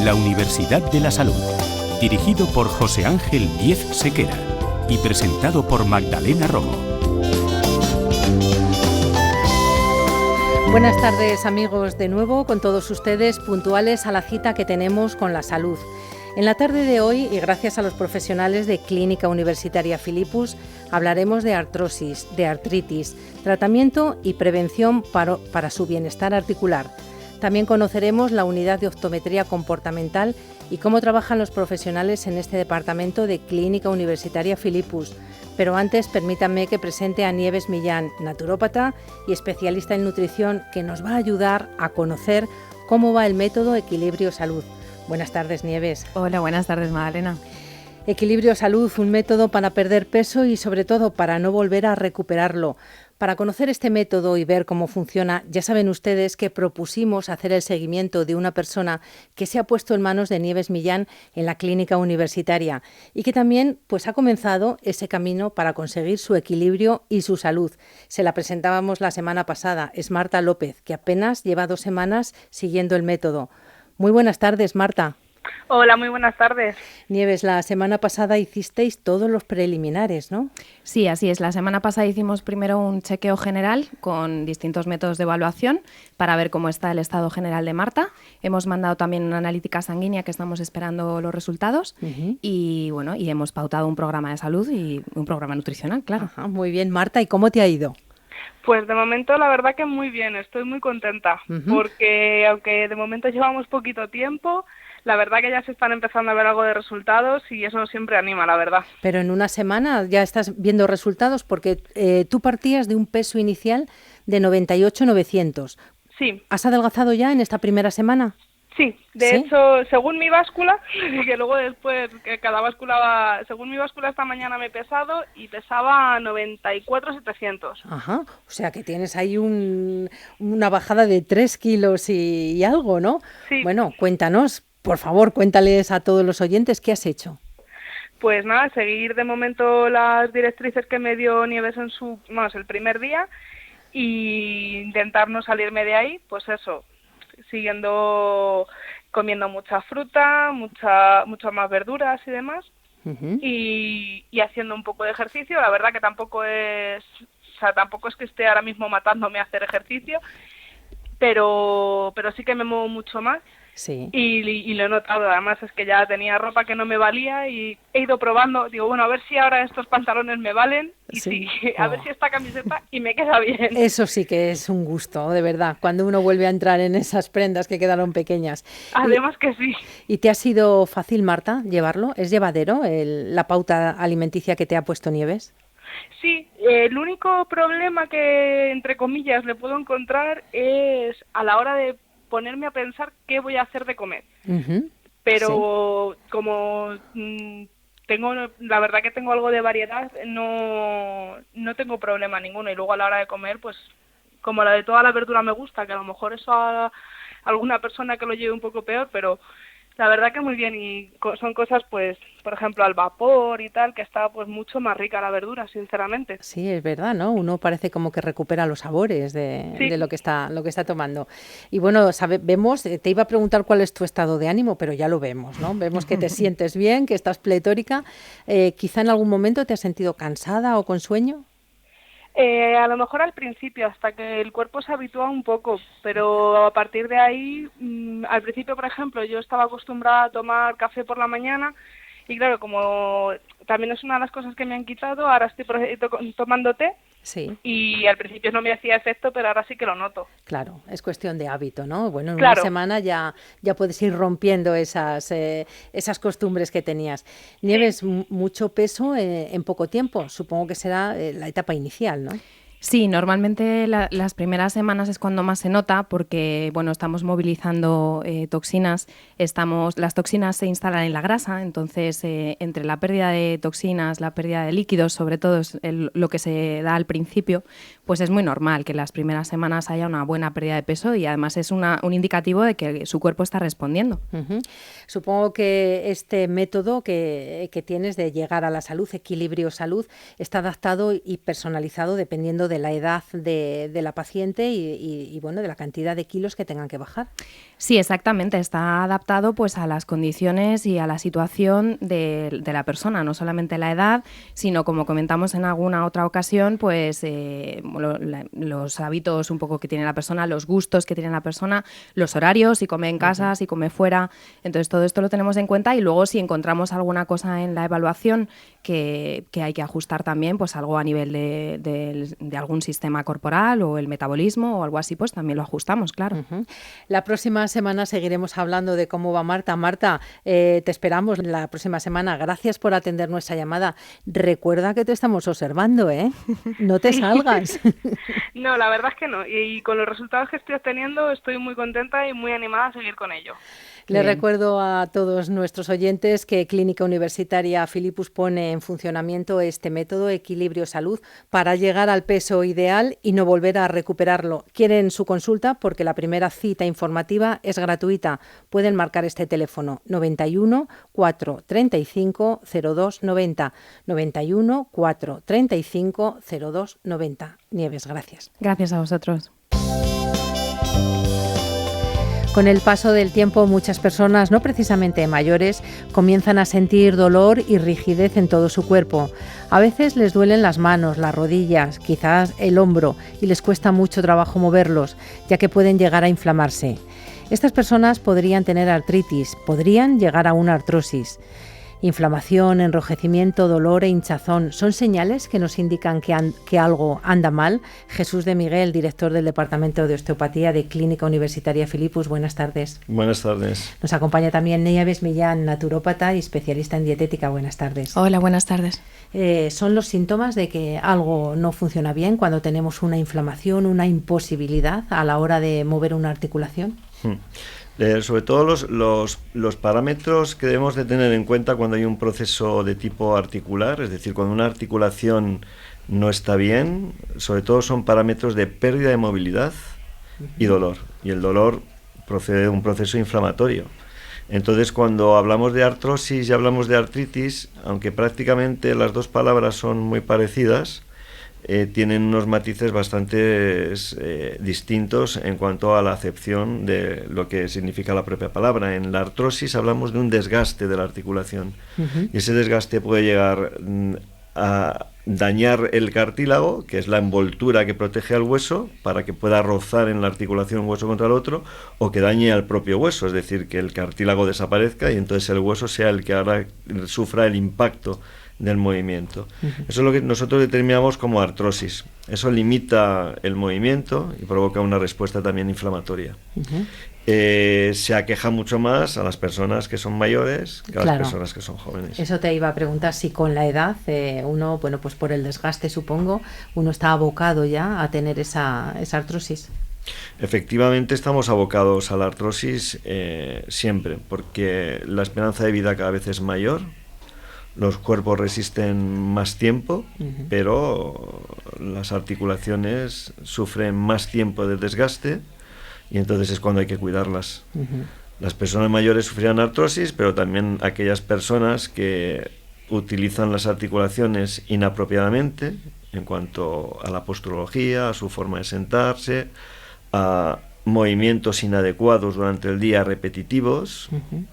la Universidad de la Salud, dirigido por José Ángel Diez Sequera y presentado por Magdalena Romo. Buenas tardes, amigos, de nuevo con todos ustedes, puntuales a la cita que tenemos con la salud. En la tarde de hoy, y gracias a los profesionales de Clínica Universitaria Filipus, hablaremos de artrosis, de artritis, tratamiento y prevención para su bienestar articular. También conoceremos la unidad de optometría comportamental y cómo trabajan los profesionales en este departamento de Clínica Universitaria Filipus. Pero antes, permítanme que presente a Nieves Millán, naturópata y especialista en nutrición, que nos va a ayudar a conocer cómo va el método Equilibrio Salud. Buenas tardes, Nieves. Hola, buenas tardes, Magdalena. Equilibrio Salud, un método para perder peso y sobre todo para no volver a recuperarlo. Para conocer este método y ver cómo funciona, ya saben ustedes que propusimos hacer el seguimiento de una persona que se ha puesto en manos de Nieves Millán en la clínica universitaria y que también ha comenzado ese camino para conseguir su equilibrio y su salud. Se la presentábamos la semana pasada, es Marta López, que apenas lleva 2 semanas siguiendo el método. Muy buenas tardes, Marta. Hola, muy buenas tardes. Nieves, la semana pasada hicisteis todos los preliminares, ¿no? Sí, así es. La semana pasada hicimos primero un chequeo general con distintos métodos de evaluación para ver cómo está el estado general de Marta. Hemos mandado también una analítica sanguínea que estamos esperando los resultados y hemos pautado un programa de salud y un programa nutricional, claro. Ajá, muy bien, Marta. ¿Y cómo te ha ido? Pues de momento la verdad que muy bien, estoy muy contenta porque aunque de momento llevamos poquito tiempo, la verdad que ya se están empezando a ver algo de resultados y eso siempre anima, la verdad. Pero en una semana ya estás viendo resultados porque tú partías de un peso inicial de 98,900. Sí. ¿Has adelgazado ya en esta primera semana? Sí, de hecho, según mi báscula, que luego después, que cada báscula va, según mi báscula esta mañana me he pesado y pesaba 94,700. Ajá, o sea que tienes ahí una bajada de 3 kilos y algo, ¿no? Sí. Bueno, cuéntanos, por favor, cuéntales a todos los oyentes qué has hecho. Pues nada, seguir de momento las directrices que me dio Nieves en el primer día y intentar no salirme de ahí, pues eso, comiendo mucha fruta, muchas más verduras y demás, y haciendo un poco de ejercicio. La verdad que tampoco es que esté ahora mismo matándome a hacer ejercicio, pero sí que me muevo mucho más. Sí. Y lo he notado, además es que ya tenía ropa que no me valía y he ido probando, digo, bueno, a ver si ahora estos pantalones me valen y sí, a ver si esta camiseta y me queda bien. Eso sí que es un gusto, de verdad, cuando uno vuelve a entrar en esas prendas que quedaron pequeñas. Además que sí. ¿Y te ha sido fácil, Marta, llevarlo? ¿Es llevadero la pauta alimenticia que te ha puesto Nieves? Sí, el único problema que, entre comillas, le puedo encontrar es a la hora de ponerme a pensar qué voy a hacer de comer. Pero como la verdad que tengo algo de variedad, no tengo problema ninguno. Y luego a la hora de comer, pues como la de toda la verdura me gusta, que a lo mejor eso a alguna persona que lo lleve un poco peor, pero la verdad que muy bien. Y son cosas, pues, por ejemplo, al vapor y tal, que está pues mucho más rica la verdura, sinceramente. Sí, es verdad, ¿no? Uno parece como que recupera los sabores de lo que está tomando. Y bueno, vemos, te iba a preguntar cuál es tu estado de ánimo, pero ya lo vemos, ¿no? Vemos que te sientes bien, que estás pletórica. ¿Quizá en algún momento te has sentido cansada o con sueño? A lo mejor al principio, hasta que el cuerpo se habitúa un poco, pero a partir de ahí, al principio, por ejemplo, yo estaba acostumbrada a tomar café por la mañana y claro, como también es una de las cosas que me han quitado, ahora estoy tomando té. Sí. Y al principio no me hacía efecto, pero ahora sí que lo noto. Claro, es cuestión de hábito, ¿no? Bueno, en una semana ya puedes ir rompiendo esas costumbres que tenías. Nieves, mucho peso en poco tiempo. Supongo que será la etapa inicial, ¿no? Sí, normalmente las primeras semanas es cuando más se nota porque estamos movilizando toxinas. Las toxinas se instalan en la grasa, entonces entre la pérdida de toxinas, la pérdida de líquidos, sobre todo es lo que se da al principio, pues es muy normal que en las primeras semanas haya una buena pérdida de peso y además es un indicativo de que su cuerpo está respondiendo. Supongo que este método que tienes de llegar a la salud, Equilibrio Salud, está adaptado y personalizado dependiendo de la edad de la paciente y de la cantidad de kilos que tengan que bajar. Sí, exactamente. Está adaptado pues a las condiciones y a la situación de la persona, no solamente la edad, sino, como comentamos en alguna otra ocasión, pues los hábitos un poco que tiene la persona, los gustos que tiene la persona, los horarios, si come en casa, si come fuera. Entonces todo esto lo tenemos en cuenta, y luego si encontramos alguna cosa en la evaluación que hay que ajustar también, pues algo a nivel de algún sistema corporal o el metabolismo o algo así, pues también lo ajustamos, claro. La próxima semana seguiremos hablando de cómo va Marta. Marta, te esperamos la próxima semana. Gracias por atender nuestra llamada. Recuerda que te estamos observando, ¿eh? No te salgas. No, la verdad es que no. Y con los resultados que estoy obteniendo estoy muy contenta y muy animada a seguir con ello. Les recuerdo a todos nuestros oyentes que Clínica Universitaria Filipus pone en funcionamiento este método Equilibrio Salud para llegar al peso ideal y no volver a recuperarlo. ¿Quieren su consulta? Porque la primera cita informativa es gratuita. Pueden marcar este teléfono 91 435 0290. 91 435 0290. Nieves, gracias. Gracias a vosotros. Con el paso del tiempo, muchas personas, no precisamente mayores, comienzan a sentir dolor y rigidez en todo su cuerpo. A veces les duelen las manos, las rodillas, quizás el hombro, y les cuesta mucho trabajo moverlos, ya que pueden llegar a inflamarse. Estas personas podrían tener artritis, podrían llegar a una artrosis. Inflamación, enrojecimiento, dolor e hinchazón son señales que nos indican que algo anda mal. Jesús de Miguel, director del Departamento de Osteopatía de Clínica Universitaria Filipus, buenas tardes. Buenas tardes. Nos acompaña también Nieves Millán, naturópata y especialista en dietética. Buenas tardes. Hola, buenas tardes. ¿Son los síntomas de que algo no funciona bien cuando tenemos una inflamación, una imposibilidad a la hora de mover una articulación? Sobre todo los parámetros que debemos de tener en cuenta cuando hay un proceso de tipo articular, es decir, cuando una articulación no está bien, sobre todo son parámetros de pérdida de movilidad y dolor. Y el dolor procede de un proceso inflamatorio. Entonces, cuando hablamos de artrosis y hablamos de artritis, aunque prácticamente las dos palabras son muy parecidas, tienen unos matices bastante distintos en cuanto a la acepción de lo que significa la propia palabra. En la artrosis hablamos de un desgaste de la articulación, y ese desgaste puede llegar a dañar el cartílago, que es la envoltura que protege al hueso para que pueda rozar en la articulación un hueso contra el otro, o que dañe al propio hueso, es decir, que el cartílago desaparezca y entonces el hueso sea el que ahora sufra el impacto del movimiento. Eso es lo que nosotros determinamos como artrosis. Eso limita el movimiento y provoca una respuesta también inflamatoria. Se aqueja mucho más a las personas que son mayores que a las personas que son jóvenes. Eso te iba a preguntar, si con la edad uno, bueno, pues por el desgaste, supongo, uno está abocado ya a tener esa artrosis. Efectivamente, estamos abocados a la artrosis siempre, porque la esperanza de vida cada vez es mayor. Los cuerpos resisten más tiempo, pero las articulaciones sufren más tiempo de desgaste, y entonces es cuando hay que cuidarlas. Las personas mayores sufrirán artrosis, pero también aquellas personas que utilizan las articulaciones inapropiadamente en cuanto a la posturología, a su forma de sentarse, a movimientos inadecuados durante el día repetitivos,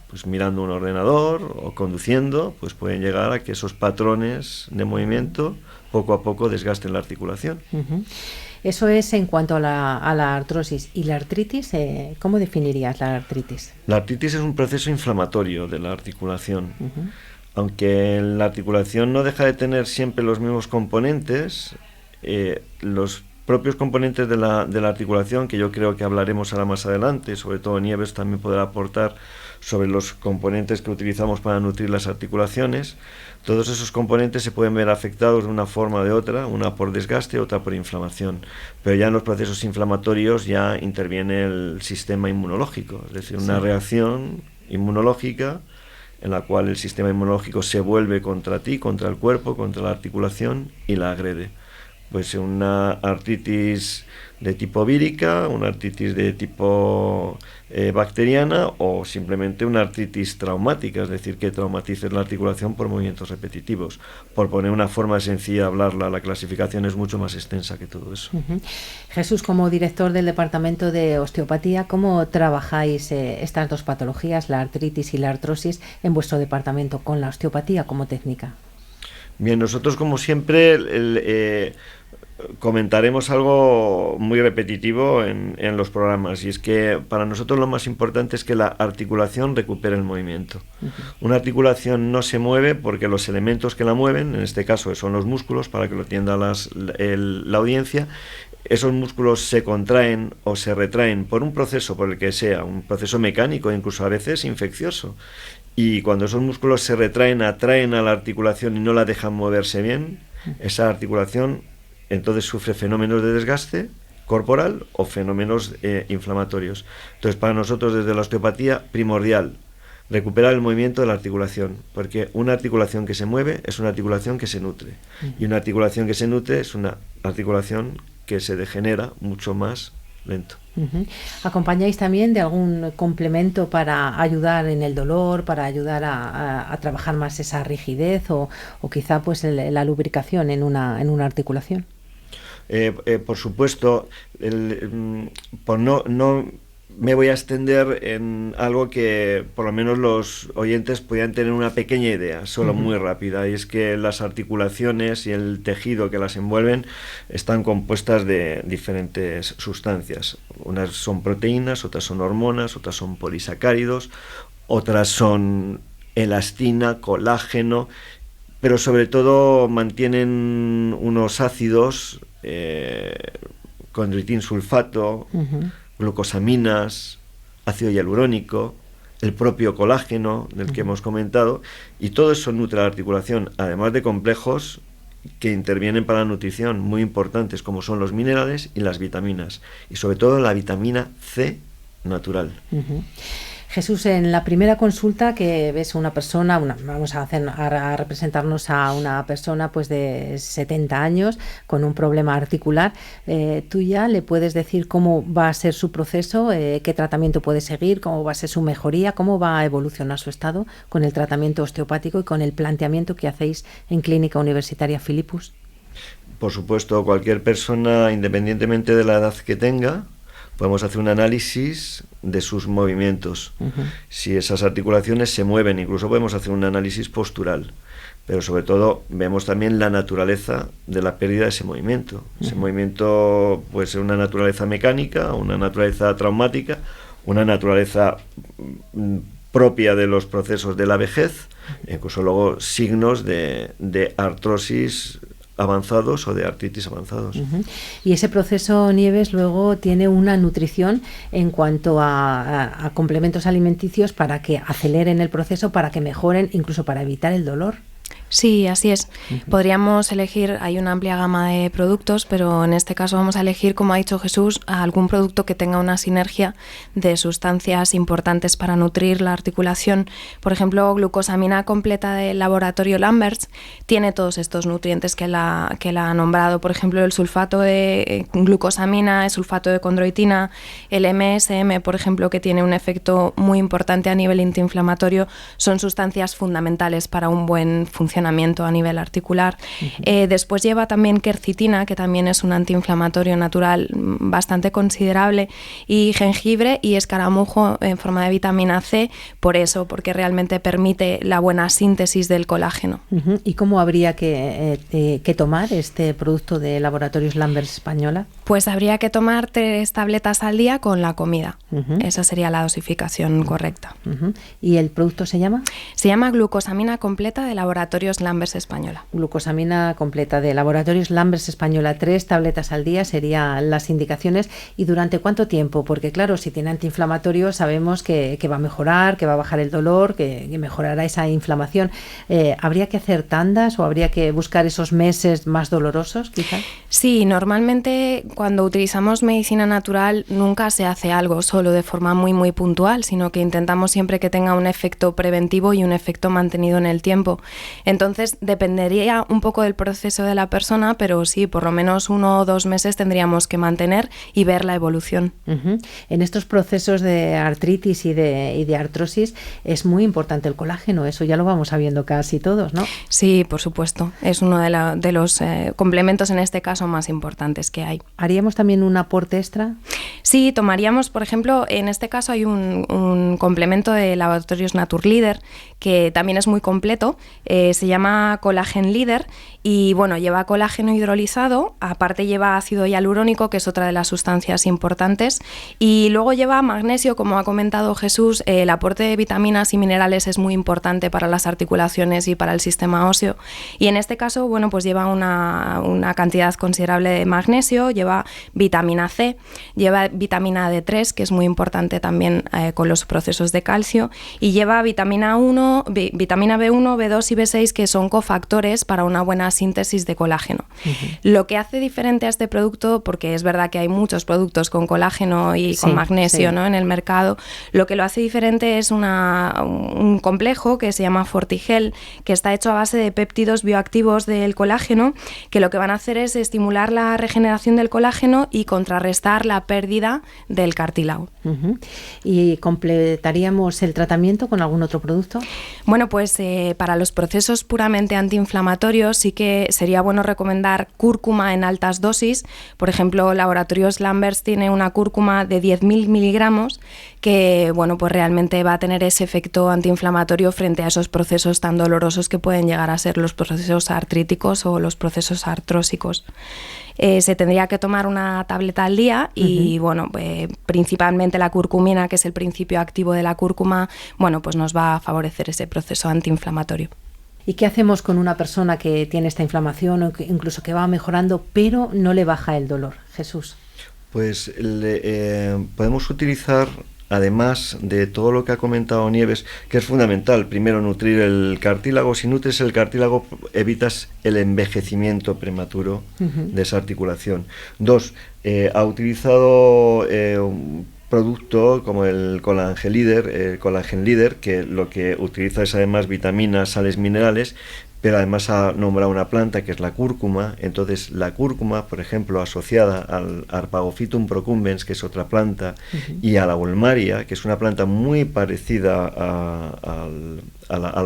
pues mirando un ordenador o conduciendo, pues pueden llegar a que esos patrones de movimiento poco a poco desgasten la articulación. Eso es en cuanto a la artrosis. ¿Y la artritis? ¿Cómo definirías la artritis? La artritis es un proceso inflamatorio de la articulación. Aunque la articulación no deja de tener siempre los mismos componentes, los propios componentes de la articulación, que yo creo que hablaremos ahora más adelante, sobre todo Nieves también podrá aportar sobre los componentes que utilizamos para nutrir las articulaciones. Todos esos componentes se pueden ver afectados de una forma o de otra, una por desgaste, otra por inflamación. Pero ya en los procesos inflamatorios ya interviene el sistema inmunológico, es decir, una reacción inmunológica en la cual el sistema inmunológico se vuelve contra ti, contra el cuerpo, contra la articulación y la agrede. Puede ser una artritis de tipo vírica, una artritis de tipo bacteriana o simplemente una artritis traumática, es decir, que traumatice la articulación por movimientos repetitivos. Por poner una forma sencilla de hablarla, la clasificación es mucho más extensa que todo eso. Jesús, como director del Departamento de Osteopatía, ¿cómo trabajáis estas dos patologías, la artritis y la artrosis, en vuestro departamento con la osteopatía como técnica? Bien, nosotros como siempre comentaremos algo muy repetitivo en los programas, y es que para nosotros lo más importante es que la articulación recupere el movimiento. Una articulación no se mueve porque los elementos que la mueven, en este caso son los músculos, para que lo entienda la audiencia, esos músculos se contraen o se retraen por un proceso, por el que sea, un proceso mecánico, incluso a veces infeccioso. Y cuando esos músculos se retraen, atraen a la articulación y no la dejan moverse bien, esa articulación entonces sufre fenómenos de desgaste corporal o fenómenos inflamatorios. Entonces, para nosotros desde la osteopatía, primordial recuperar el movimiento de la articulación, porque una articulación que se mueve es una articulación que se nutre, y una articulación que se nutre es una articulación que se degenera mucho más lento. ¿Acompañáis también de algún complemento para ayudar en el dolor, para ayudar a trabajar más esa rigidez o quizá pues la lubricación en una articulación? Por supuesto, por no me voy a extender en algo que por lo menos los oyentes podían tener una pequeña idea, solo muy rápida, y es que las articulaciones y el tejido que las envuelven están compuestas de diferentes sustancias. Unas son proteínas, otras son hormonas, otras son polisacáridos, otras son elastina, colágeno, pero sobre todo mantienen unos ácidos, condroitín sulfato, glucosaminas, ácido hialurónico, el propio colágeno del que hemos comentado, y todo eso nutre la articulación, además de complejos que intervienen para la nutrición muy importantes, como son los minerales y las vitaminas, y sobre todo la vitamina C natural. Jesús, en la primera consulta que ves una persona, vamos a representarnos a una persona pues de 70 años con un problema articular, tú ya le puedes decir cómo va a ser su proceso, qué tratamiento puede seguir, cómo va a ser su mejoría, cómo va a evolucionar su estado con el tratamiento osteopático y con el planteamiento que hacéis en Clínica Universitaria Philippus. Por supuesto, cualquier persona, independientemente de la edad que tenga, podemos hacer un análisis de sus movimientos. Si esas articulaciones se mueven, incluso podemos hacer un análisis postural. Pero sobre todo vemos también la naturaleza de la pérdida de ese movimiento. Ese movimiento puede ser una naturaleza mecánica, una naturaleza traumática, una naturaleza propia de los procesos de la vejez, incluso luego signos de artrosis avanzados o de artritis avanzados. Y ese proceso, Nieves, luego tiene una nutrición en cuanto a complementos alimenticios para que aceleren el proceso, para que mejoren, incluso para evitar el dolor. Sí, así es. Podríamos elegir, hay una amplia gama de productos, pero en este caso vamos a elegir, como ha dicho Jesús, algún producto que tenga una sinergia de sustancias importantes para nutrir la articulación. Por ejemplo, glucosamina completa del laboratorio Lamberts tiene todos estos nutrientes que la ha nombrado. Por ejemplo, el sulfato de glucosamina, el sulfato de condroitina, el MSM, por ejemplo, que tiene un efecto muy importante a nivel antiinflamatorio, son sustancias fundamentales para un buen funcionamiento a nivel articular. Después lleva también quercitina, que también es un antiinflamatorio natural bastante considerable, y jengibre y escaramujo en forma de vitamina C, porque realmente permite la buena síntesis del colágeno. ¿Y cómo habría que tomar este producto de Laboratorios Lamberts Española? Pues habría que tomar 3 tabletas al día con la comida. Esa sería la dosificación correcta. ¿Y el producto se llama? Se llama glucosamina completa de Laboratorios Lamberts Española. Glucosamina completa de Laboratorios Lamberts Española, 3 tabletas al día serían las indicaciones. ¿Y durante cuánto tiempo? Porque claro, si tiene antiinflamatorio sabemos que va a mejorar, que va a bajar el dolor, que mejorará esa inflamación. ¿Habría que hacer tandas o habría que buscar esos meses más dolorosos quizás? Sí, normalmente cuando utilizamos medicina natural nunca se hace algo solo de forma muy muy puntual, sino que intentamos siempre que tenga un efecto preventivo y un efecto mantenido en el tiempo. Entonces dependería un poco del proceso de la persona, pero sí, por lo menos 1 o 2 meses tendríamos que mantener y ver la evolución. En estos procesos de artritis y de artrosis es muy importante el colágeno, eso ya lo vamos sabiendo casi todos, ¿no? Sí, por supuesto, es uno de los complementos en este caso más importantes que hay. ¿Haríamos también un aporte extra? Sí, tomaríamos, por ejemplo, en este caso hay un complemento de Laboratorios Naturleader que también es muy completo, se llama Collagen Leader y bueno, lleva colágeno hidrolizado, aparte lleva ácido hialurónico, que es otra de las sustancias importantes, y luego lleva magnesio, como ha comentado Jesús. El aporte de vitaminas y minerales es muy importante para las articulaciones y para el sistema óseo, y en este caso, bueno, pues lleva una cantidad considerable de magnesio, lleva vitamina C, lleva vitamina D3, que es muy importante también con los procesos de calcio, y lleva vitamina B1, B2 y B6, que son cofactores para una buena síntesis de colágeno. Lo que hace diferente a este producto, porque es verdad que hay muchos productos con colágeno y con magnesio, ¿no?, en el mercado, lo que lo hace diferente es un complejo que se llama Fortigel, que está hecho a base de péptidos bioactivos del colágeno, que lo que van a hacer es estimular la regeneración del colágeno y contrarrestar la pérdida del cartílago. ¿Y completaríamos el tratamiento con algún otro producto? Bueno, pues para los procesos puramente antiinflamatorios sí que sería bueno recomendar cúrcuma en altas dosis. Por ejemplo, Laboratorios Lamberts tiene una cúrcuma de 10.000 miligramos que, bueno, pues realmente va a tener ese efecto antiinflamatorio frente a esos procesos tan dolorosos que pueden llegar a ser los procesos artríticos o los procesos artrósicos. Se tendría que tomar una tableta al día y, bueno, principalmente la curcumina, que es el principio activo de la cúrcuma, bueno, pues nos va a favorecer ese proceso antiinflamatorio. ¿Y qué hacemos con una persona que tiene esta inflamación o que incluso que va mejorando pero no le baja el dolor? Jesús. Pues podemos utilizar, además de todo lo que ha comentado Nieves, que es fundamental, primero nutrir el cartílago. Si nutres el cartílago evitas el envejecimiento prematuro de esa articulación. 2, ha utilizado un producto como el Collagen Leader, que lo que utiliza es además vitaminas, sales minerales, pero además ha nombrado una planta que es la cúrcuma. Entonces la cúrcuma, por ejemplo, asociada al Arpagophytum procumbens, que es otra planta, y a la ulmaria, que es una planta muy parecida al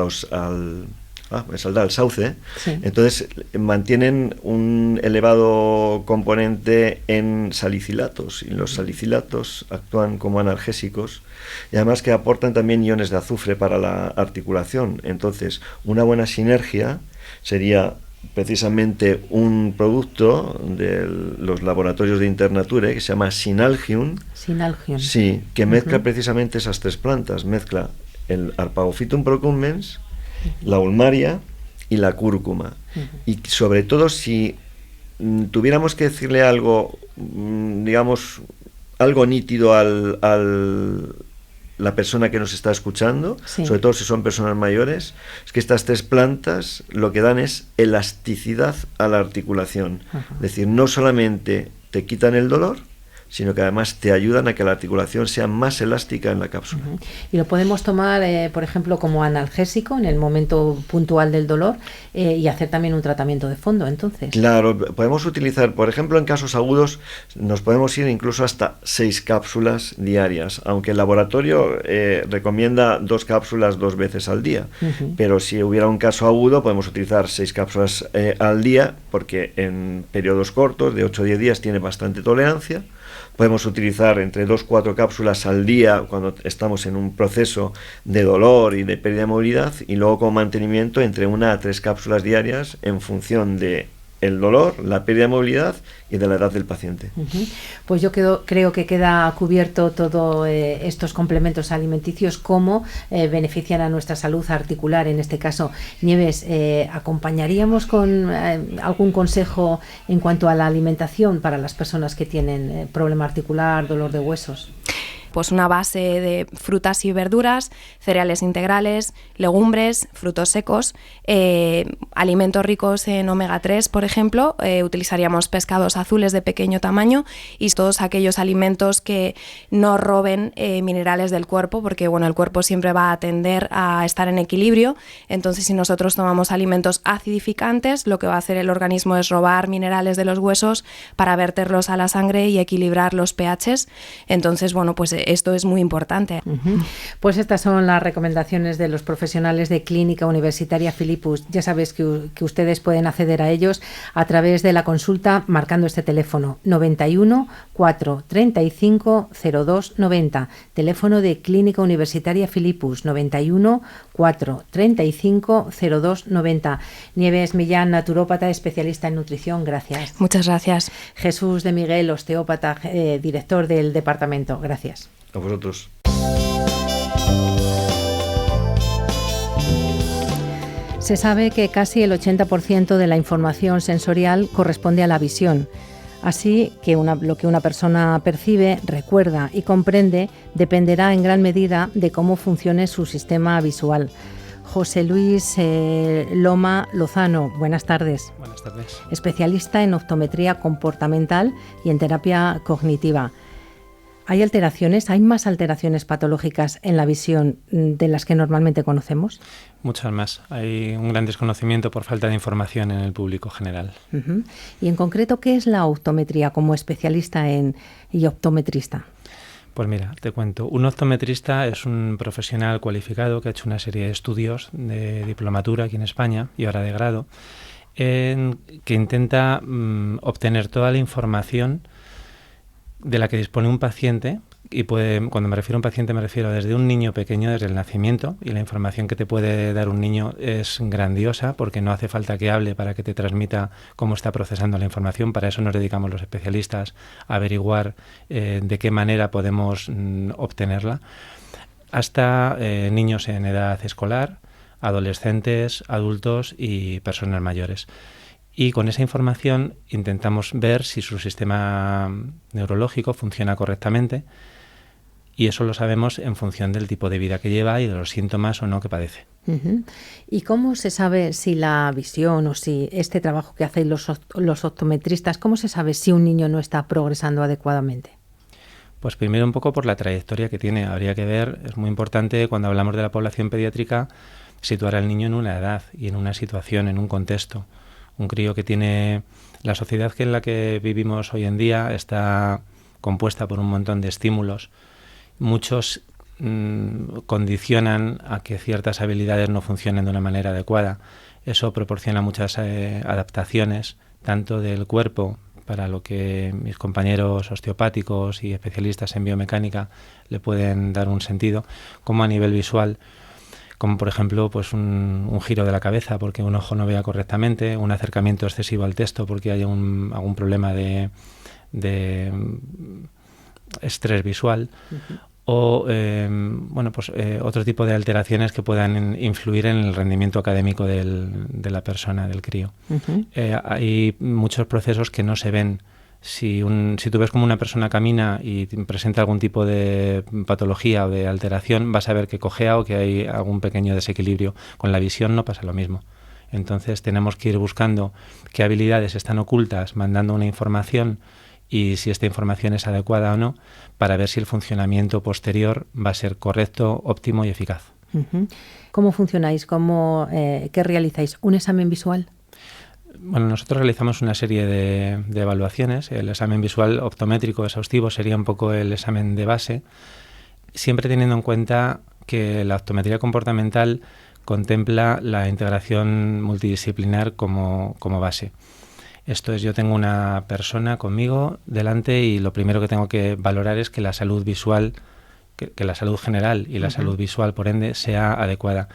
sauce, entonces mantienen un elevado componente en salicilatos, y los salicilatos actúan como analgésicos y además que aportan también iones de azufre para la articulación. Entonces una buena sinergia sería precisamente un producto de los laboratorios de Internature que se llama Synalgium, sí, que mezcla precisamente esas 3 plantas, mezcla el Arpagophytum procumbens, la ulmaria y la cúrcuma. Y sobre todo, si tuviéramos que decirle algo, digamos, algo nítido a la persona que nos está escuchando, sobre todo si son personas mayores, es que estas 3 plantas lo que dan es elasticidad a la articulación. Es decir, no solamente te quitan el dolor, sino que además te ayudan a que la articulación sea más elástica en la cápsula. Y lo podemos tomar, por ejemplo, como analgésico en el momento puntual del dolor y hacer también un tratamiento de fondo, entonces. Claro, podemos utilizar, por ejemplo, en casos agudos, nos podemos ir incluso hasta 6 cápsulas diarias, aunque el laboratorio recomienda 2 cápsulas 2 veces al día, pero si hubiera un caso agudo, podemos utilizar 6 cápsulas al día, porque en periodos cortos, de 8 a 10 días, tiene bastante tolerancia. Podemos utilizar entre 2-4 cápsulas al día cuando estamos en un proceso de dolor y de pérdida de movilidad, y luego como mantenimiento entre 1 a 3 cápsulas diarias en función de el dolor, la pérdida de movilidad y de la edad del paciente. Pues yo creo que queda cubierto todo estos complementos alimenticios, cómo benefician a nuestra salud articular. En este caso, Nieves, ¿acompañaríamos con algún consejo en cuanto a la alimentación para las personas que tienen problema articular, dolor de huesos? pues una base de frutas y verduras, cereales integrales, legumbres, frutos secos, alimentos ricos en omega 3, por ejemplo, utilizaríamos pescados azules de pequeño tamaño y todos aquellos alimentos que no roben minerales del cuerpo, porque bueno, el cuerpo siempre va a tender a estar en equilibrio. Entonces, si nosotros tomamos alimentos acidificantes, lo que va a hacer el organismo es robar minerales de los huesos para verterlos a la sangre y equilibrar los pHs. Entonces, bueno, pues esto es muy importante. Pues estas son las recomendaciones de los profesionales de Clínica Universitaria Philippus. Ya sabéis que ustedes pueden acceder a ellos a través de la consulta marcando este teléfono 91 435 02 90, teléfono de Clínica Universitaria Philippus 91 435 02 90. Nieves Millán, naturópata, especialista en nutrición, gracias. Muchas gracias. Jesús de Miguel, osteópata, director del departamento, gracias. A vosotros. Se sabe que casi el 80% de la información sensorial corresponde a la visión. Así que lo que una persona percibe, recuerda y comprende dependerá en gran medida de cómo funcione su sistema visual. José Luis Loma Lozano, buenas tardes. Buenas tardes. Especialista en optometría comportamental y en terapia cognitiva. ¿Hay alteraciones, hay más alteraciones patológicas en la visión de las que normalmente conocemos? Muchas más. Hay un gran desconocimiento por falta de información en el público general. Uh-huh. Y en concreto, ¿qué es la optometría como especialista y optometrista? Pues mira, te cuento. Un optometrista es un profesional cualificado que ha hecho una serie de estudios de diplomatura aquí en España y ahora de grado, que intenta obtener toda la información de la que dispone un paciente, y cuando me refiero a un paciente me refiero desde un niño pequeño, desde el nacimiento, y la información que te puede dar un niño es grandiosa porque no hace falta que hable para que te transmita cómo está procesando la información. Para eso nos dedicamos los especialistas, a averiguar de qué manera podemos obtenerla, hasta niños en edad escolar, adolescentes, adultos y personas mayores. Y con esa información intentamos ver si su sistema neurológico funciona correctamente, y eso lo sabemos en función del tipo de vida que lleva y de los síntomas o no que padece. Uh-huh. ¿Y cómo se sabe si la visión o si este trabajo que hacéis los optometristas, cómo se sabe si un niño no está progresando adecuadamente? Pues primero un poco por la trayectoria que tiene. Habría que ver, es muy importante cuando hablamos de la población pediátrica, situar al niño en una edad y en una situación, en un contexto. Un crío que tiene... La sociedad en la que vivimos hoy en día está compuesta por un montón de estímulos. Muchos condicionan a que ciertas habilidades no funcionen de una manera adecuada. Eso proporciona muchas adaptaciones, tanto del cuerpo, para lo que mis compañeros osteopáticos y especialistas en biomecánica le pueden dar un sentido, como a nivel visual, como por ejemplo pues un giro de la cabeza porque un ojo no vea correctamente, un acercamiento excesivo al texto porque haya algún problema de estrés visual, o otro tipo de alteraciones que puedan influir en el rendimiento académico de la persona, del crío. Hay muchos procesos que no se ven. Si tú ves como una persona camina y presenta algún tipo de patología o de alteración, vas a ver que cojea o que hay algún pequeño desequilibrio. Con la visión no pasa lo mismo. Entonces tenemos que ir buscando qué habilidades están ocultas, mandando una información y si esta información es adecuada o no, para ver si el funcionamiento posterior va a ser correcto, óptimo y eficaz. ¿Cómo funcionáis? ¿Qué realizáis? ¿Un examen visual? Bueno, nosotros realizamos una serie de evaluaciones. El examen visual optométrico exhaustivo sería un poco el examen de base, siempre teniendo en cuenta que la optometría comportamental contempla la integración multidisciplinar como base. Esto es, yo tengo una persona conmigo delante y lo primero que tengo que valorar es que la salud visual, que la salud general y la salud visual, por ende, sea adecuada.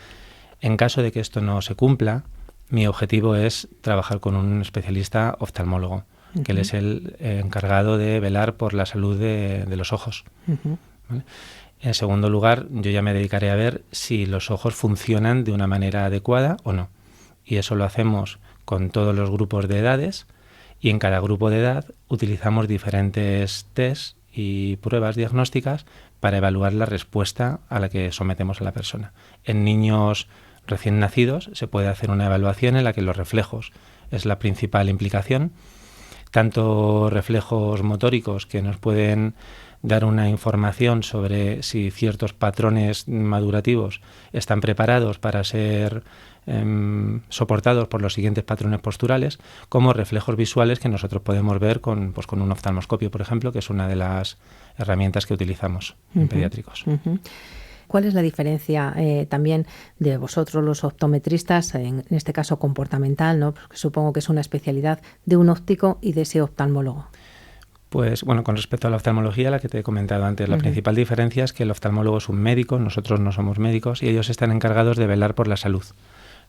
En caso de que esto no se cumpla, mi objetivo es trabajar con un especialista oftalmólogo, que él es el encargado de velar por la salud de los ojos. ¿Vale? En segundo lugar, yo ya me dedicaré a ver si los ojos funcionan de una manera adecuada o no. Y eso lo hacemos con todos los grupos de edades, y en cada grupo de edad utilizamos diferentes tests y pruebas diagnósticas para evaluar la respuesta a la que sometemos a la persona. En niños recién nacidos se puede hacer una evaluación en la que los reflejos es la principal implicación, tanto reflejos motóricos que nos pueden dar una información sobre si ciertos patrones madurativos están preparados para ser soportados por los siguientes patrones posturales, como reflejos visuales que nosotros podemos ver con un oftalmoscopio, por ejemplo, que es una de las herramientas que utilizamos en pediátricos. ¿Cuál es la diferencia también de vosotros, los optometristas, en este caso comportamental, ¿no? Porque supongo que es una especialidad de un óptico y de ese oftalmólogo? Pues bueno, con respecto a la oftalmología, la que te he comentado antes, la principal diferencia es que el oftalmólogo es un médico, nosotros no somos médicos, y ellos están encargados de velar por la salud.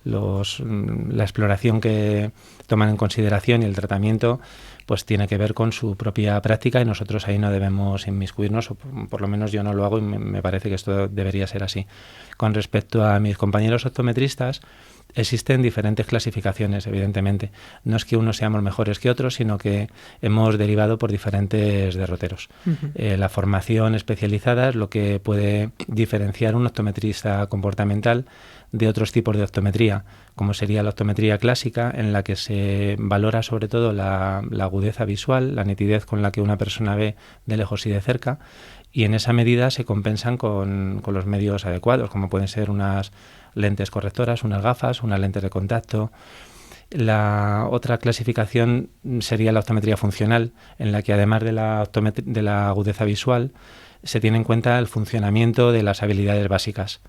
La exploración que toman en consideración y el tratamiento pues tiene que ver con su propia práctica, y nosotros ahí no debemos inmiscuirnos, o por lo menos yo no lo hago, y me parece que esto debería ser así. Con respecto a mis compañeros optometristas, existen diferentes clasificaciones, evidentemente. No es que unos seamos mejores que otros, sino que hemos derivado por diferentes derroteros. La formación especializada es lo que puede diferenciar un optometrista comportamental de otros tipos de optometría, como sería la optometría clásica, en la que se valora sobre todo la agudeza visual, la nitidez con la que una persona ve de lejos y de cerca, y en esa medida se compensan con los medios adecuados, como pueden ser unas lentes correctoras, unas gafas, unas lentes de contacto. La otra clasificación sería la optometría funcional, en la que además de la agudeza visual se tiene en cuenta el funcionamiento de las habilidades básicas.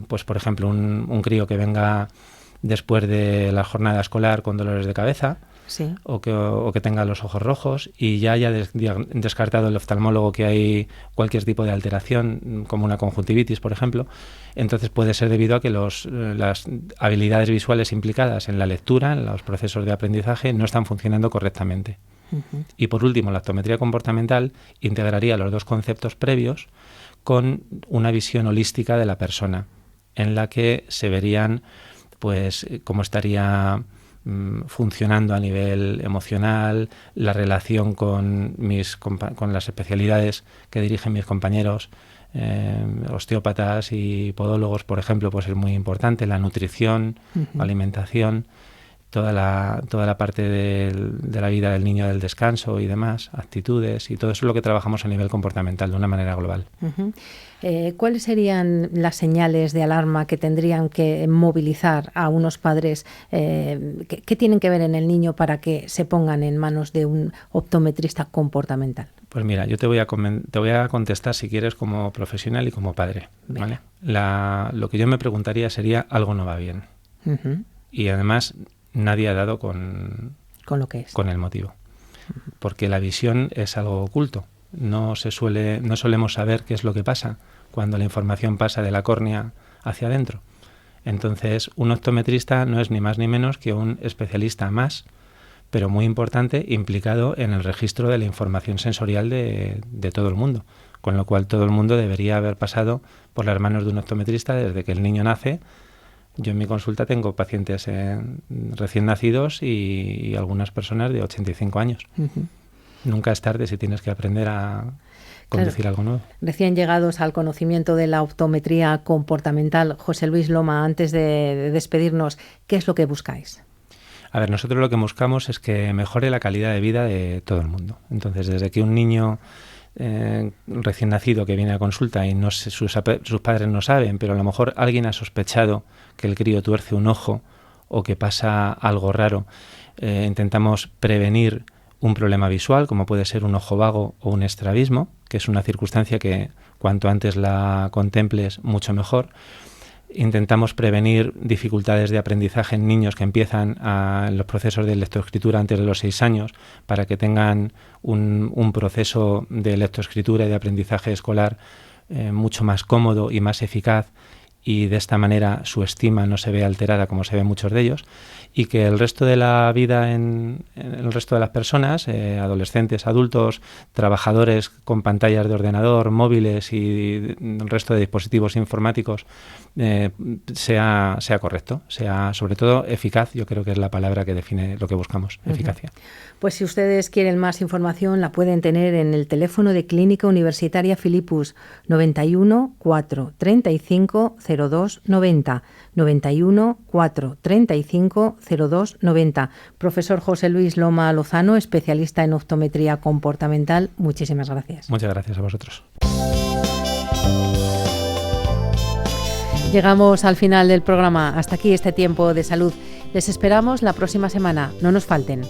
Pues por ejemplo, un crío que venga después de la jornada escolar con dolores de cabeza, sí, o que tenga los ojos rojos y ya haya descartado el oftalmólogo que hay cualquier tipo de alteración, como una conjuntivitis, por ejemplo, entonces puede ser debido a que las habilidades visuales implicadas en la lectura, en los procesos de aprendizaje, no están funcionando correctamente. Y por último, la optometría comportamental integraría los dos conceptos previos con una visión holística de la persona, en la que se verían pues cómo estaría funcionando a nivel emocional, la relación con las especialidades que dirigen mis compañeros, osteópatas y podólogos, por ejemplo, pues es muy importante, la nutrición, la alimentación, toda la parte de la vida del niño, del descanso y demás, actitudes, y todo eso es lo que trabajamos a nivel comportamental de una manera global. ¿Cuáles serían las señales de alarma que tendrían que movilizar a unos padres? ¿Qué tienen que ver en el niño para que se pongan en manos de un optometrista comportamental? Pues mira, yo te voy a contestar, si quieres, como profesional y como padre, ¿vale? Lo que yo me preguntaría sería, algo no va bien. Y además nadie ha dado con lo que es, con el motivo, porque la visión es algo oculto. No solemos saber qué es lo que pasa cuando la información pasa de la córnea hacia adentro. Entonces, un optometrista no es ni más ni menos que un especialista más, pero muy importante, implicado en el registro de la información sensorial de todo el mundo, con lo cual todo el mundo debería haber pasado por las manos de un optometrista desde que el niño nace. Yo en mi consulta tengo pacientes recién nacidos y algunas personas de 85 años. Nunca es tarde si tienes que aprender a conducir algo nuevo. Recién llegados al conocimiento de la optometría comportamental, José Luis Loma, antes de despedirnos, ¿qué es lo que buscáis? A ver, nosotros lo que buscamos es que mejore la calidad de vida de todo el mundo. Entonces, desde que un niño recién nacido que viene a consulta y sus padres no saben, pero a lo mejor alguien ha sospechado que el crío tuerce un ojo o que pasa algo raro, intentamos prevenir un problema visual, como puede ser un ojo vago o un estrabismo, que es una circunstancia que cuanto antes la contemples, mucho mejor. Intentamos prevenir dificultades de aprendizaje en niños que empiezan en los procesos de lectoescritura antes de los 6 años, para que tengan un proceso de lectoescritura y de aprendizaje escolar mucho más cómodo y más eficaz, y de esta manera su estima no se ve alterada como se ve en muchos de ellos, y que el resto de la vida en el resto de las personas, adolescentes, adultos, trabajadores con pantallas de ordenador, móviles y el resto de dispositivos informáticos, sea correcto, sea sobre todo eficaz. Yo creo que es la palabra que define lo que buscamos, eficacia. Pues si ustedes quieren más información la pueden tener en el teléfono de Clínica Universitaria Filipus 91 435 02 90, 91 435 02 90. Profesor José Luis Loma Lozano, especialista en optometría comportamental, muchísimas gracias. Muchas gracias a vosotros. Llegamos al final del programa. Hasta aquí este tiempo de salud. Les esperamos la próxima semana. No nos falten.